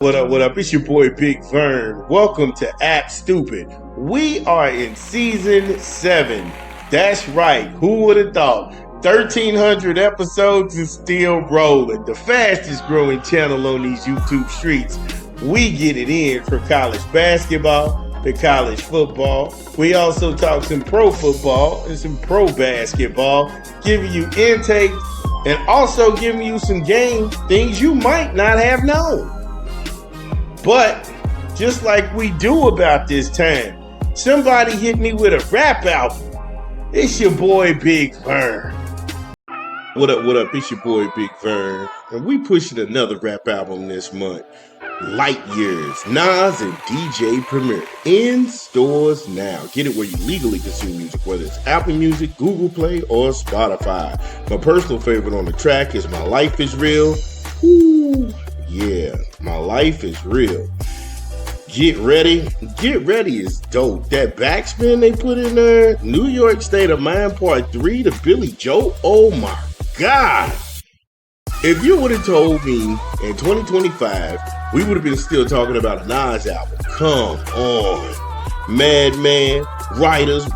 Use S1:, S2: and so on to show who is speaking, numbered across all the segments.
S1: What up, what up? It's your boy Big Vern. Welcome to App Stupid. We are in season 7. That's right. Who would have thought? 1,300 episodes and still rolling. The fastest growing channel on these YouTube streets. We get it in for college basketball, to college football. We also talk some pro football and some pro basketball, giving you intakes and also giving you some game things you might not have known. But just like we do about this time, somebody hit me with a rap album. It's your boy Big Vern. What up, what up? It's your boy Big Vern. And we pushing another rap album this month. Light Years, Nas and DJ Premier. In stores now. Get it where you legally consume music, whether it's Apple Music, Google Play, or Spotify. My personal favorite on the track is My Life Is Real. Ooh. Yeah, My Life Is Real. Get Ready. Get Ready is dope. That backspin they put in there, New York State of Mind Part 3 to Billy Joe. Oh my God. If you would have told me in 2025, we would have been still talking about a Nas album. Come on. Madman. Writers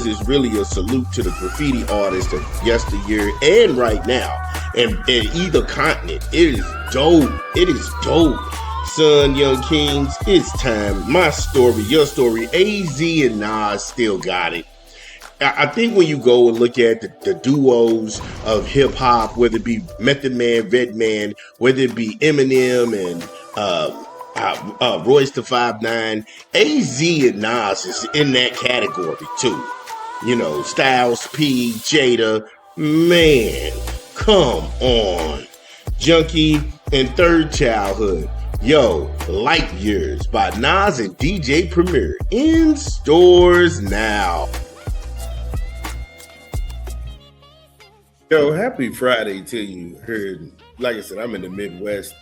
S1: is really a salute to the graffiti artists of yesteryear and right now. And either continent. It is dope. It is dope. Son, Young Kings, it's time. My story, your story. AZ and Nas still got it. I think when you go and look at the duos of hip hop, whether it be Method Man, Redman, whether it be Eminem and Royce the 5'9", AZ and Nas is in that category too. You know, Styles P, Jada, man, come on. Junkie and Third Childhood. Yo, Light Years by Nas and DJ Premier in stores now. Yo, happy Friday to you. Heard, like I said, I'm in the Midwest.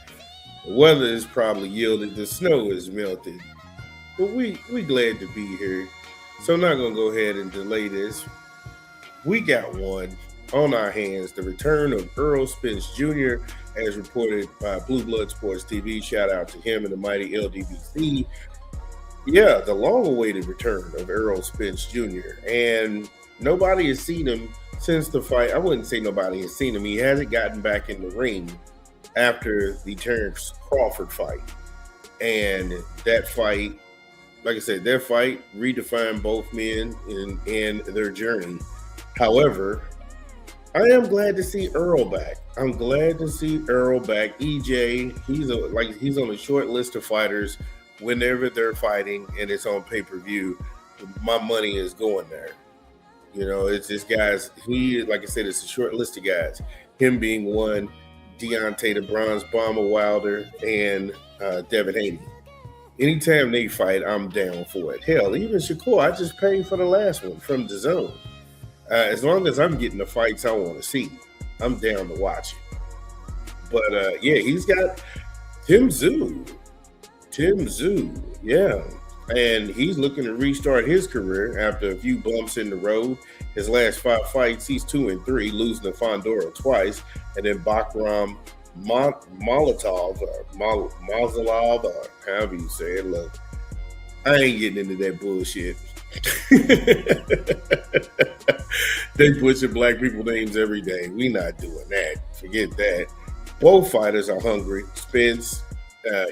S1: The weather is probably yielded. The snow is melted. But we glad to be here. So I'm not going to go ahead and delay this. We got one on our hands. The return of Errol Spence Jr. as reported by Blue Blood Sports TV. Shout out to him and the mighty LDBC. Yeah, the long-awaited return of Errol Spence Jr. And nobody has seen him since the fight. I wouldn't say nobody has seen him. He hasn't gotten back in the ring after the Terrence Crawford fight. And that fight, like I said, that fight redefined both men and their journey. However, I am glad to see Errol back. I'm glad to see Errol back. EJ, he's on a short list of fighters whenever they're fighting and it's on pay-per-view. My money is going there. You know, it's this guys. Like I said, it's a short list of guys. Him being one, Deontay the Bronze Bomber Wilder, and Devin Haney. Anytime they fight, I'm down for it. Hell, even Shakur, I just paid for the last one from DAZN. As long as I'm getting the fights I want to see, I'm down to watch it. But yeah, he's got Tim Tszyu. Yeah. And he's looking to restart his career after a few bumps in the road. His last 5 fights, he's 2-3, losing to Fondora twice, and then Bakram Molotov, or however you say it. Look, I ain't getting into that bullshit. They butcher black people names every day. We not doing that. Forget that. Both fighters are hungry. Spence,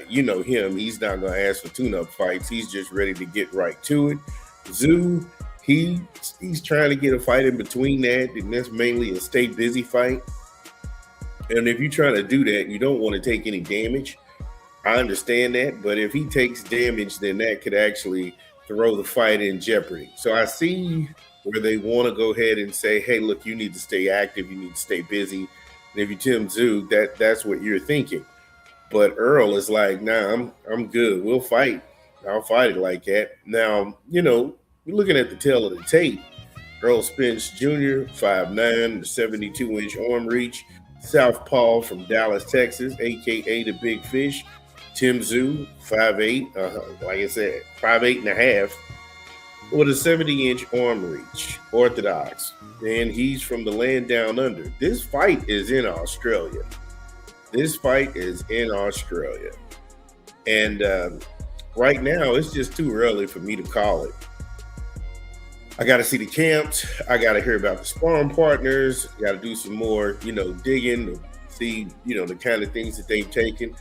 S1: you know him. He's not going to ask for tune-up fights. He's just ready to get right to it. Tszyu, he's trying to get a fight in between that, and that's mainly a stay busy fight. And if you're trying to do that, you don't want to take any damage. I understand that, but if he takes damage, then that could actually throw the fight in jeopardy. So I see where they want to go ahead and say, hey, look, you need to stay active. You need to stay busy. And if you're Tim Tszyu, that's what you're thinking. But Earl is like, nah, I'm good. We'll fight. I'll fight it like that. Now, you know, we're looking at the tail of the tape. Errol Spence Jr., 5'9", 72-inch arm reach. Southpaw from Dallas, Texas, a.k.a. the Big Fish. Tim Tszyu, 5'8", like I said, 5'8 and a half, with a 70-inch arm reach, orthodox. And he's from the land down under. This fight is in Australia. And right now, it's just too early for me to call it. I got to see the camps. I got to hear about the sparring partners. Got to do some more, digging, see, the kind of things that they've taken.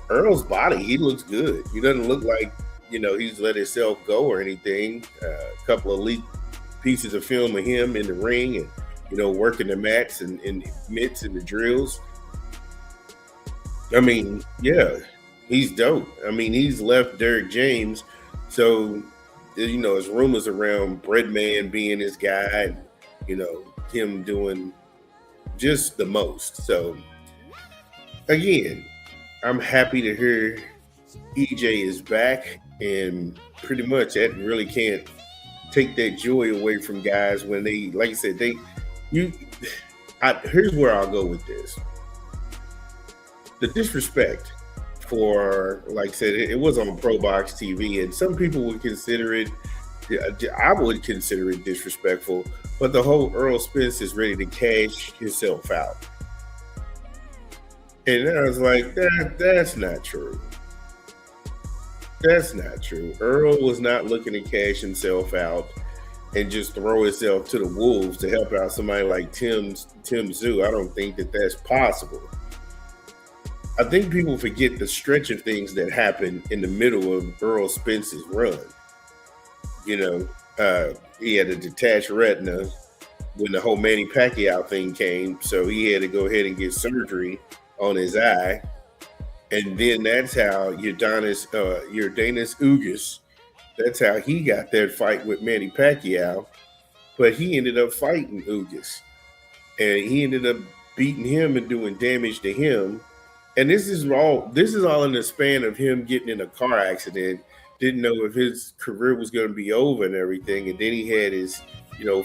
S1: Earl's body, he looks good. He doesn't look like, he's let himself go or anything. A couple of leaked pieces of film of him in the ring and, working the mats and mitts and the drills. I mean, yeah, he's dope. I mean, he's left Derrick James. So, there's rumors around Breadman being his guy and, him doing just the most. So, again, I'm happy to hear EJ is back, and pretty much that really can't take that joy away from guys when they, like I said, here's where I'll go with this. The disrespect for, like I said, it was on Pro Box TV, and some people would consider it, I would consider it disrespectful, but the whole Errol Spence is ready to cash himself out. And I was like, that's not true. That's not true. Earl was not looking to cash himself out and just throw himself to the wolves to help out somebody like Tim Tszyu. I don't think that that's possible. I think people forget the stretch of things that happened in the middle of Errol Spence's run. He had a detached retina when the whole Manny Pacquiao thing came, so he had to go ahead and get surgery on his eye. And then that's how Yordanis Ugas, that's how he got that fight with Manny Pacquiao. But he ended up fighting Ugas. And he ended up beating him and doing damage to him. And this is all in the span of him getting in a car accident, didn't know if his career was going to be over and everything. And then he had his,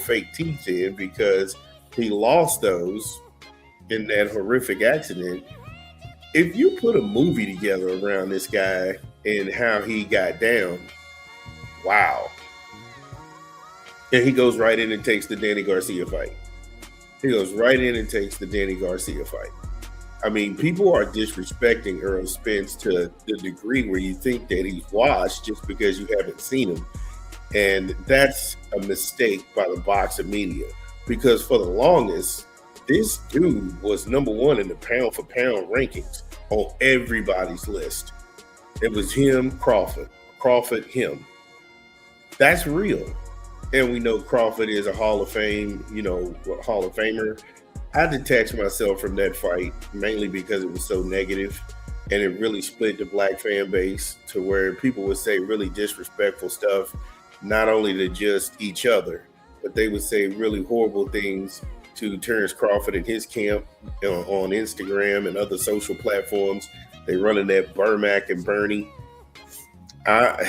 S1: fake teeth in because he lost those in that horrific accident. If you put a movie together around this guy and how he got down, wow. And he goes right in and takes the Danny Garcia fight. I mean, people are disrespecting Errol Spence to the degree where you think that he's washed just because you haven't seen him. And that's a mistake by the boxing media, because for the longest, this dude was number one in the pound for pound rankings on everybody's list. It was him, Crawford, him. That's real. And we know Crawford is a Hall of Fame, Hall of Famer. I detached myself from that fight mainly because it was so negative, and it really split the black fan base to where people would say really disrespectful stuff, not only to just each other, but they would say really horrible things to Terrence Crawford and his camp on Instagram and other social platforms. They running that Burmac and Bernie. And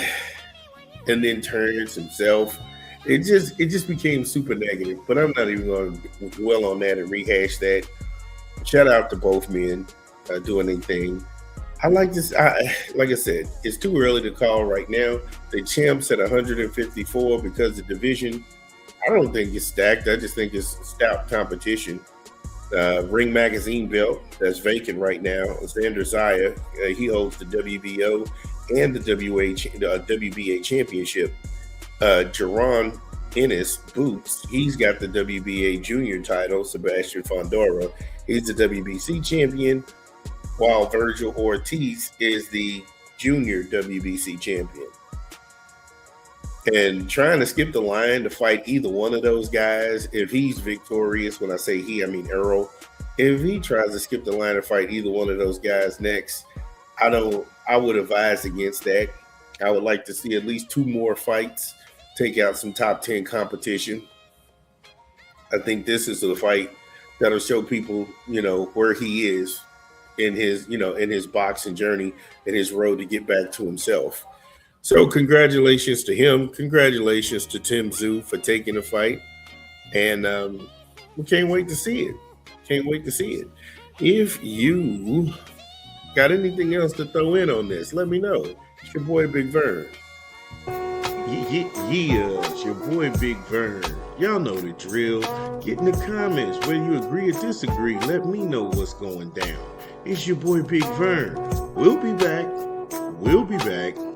S1: then Terrence himself. It just became super negative, but I'm not even going to dwell on that and rehash that. Shout out to both men doing anything. I like this. Like I said, it's too early to call right now. The champs at 154 because the division, I don't think it's stacked. I just think it's stout competition. Ring Magazine belt that's vacant right now. Xander Zaya, he holds the WBO and the WBA championship. Jaron Ennis Boots, he's got the WBA junior title. Sebastian Fondora, he's the WBC champion, while Virgil Ortiz is the junior WBC champion. And trying to skip the line to fight either one of those guys, if he's victorious, when I say he, I mean Errol, if he tries to skip the line to fight either one of those guys next, I would advise against that. I would like to see at least 2 more fights, take out some top 10 competition. I think this is a fight that'll show people, where he is in his boxing journey and his road to get back to himself. So congratulations to him. Congratulations to Tim Tszyu for taking the fight. And we can't wait to see it. If you got anything else to throw in on this, let me know. It's your boy Big Vern. Yeah, it's your boy Big Vern. Y'all know the drill. Get in the comments whether you agree or disagree. Let me know what's going down. It's your boy Big Vern. We'll be back. We'll be back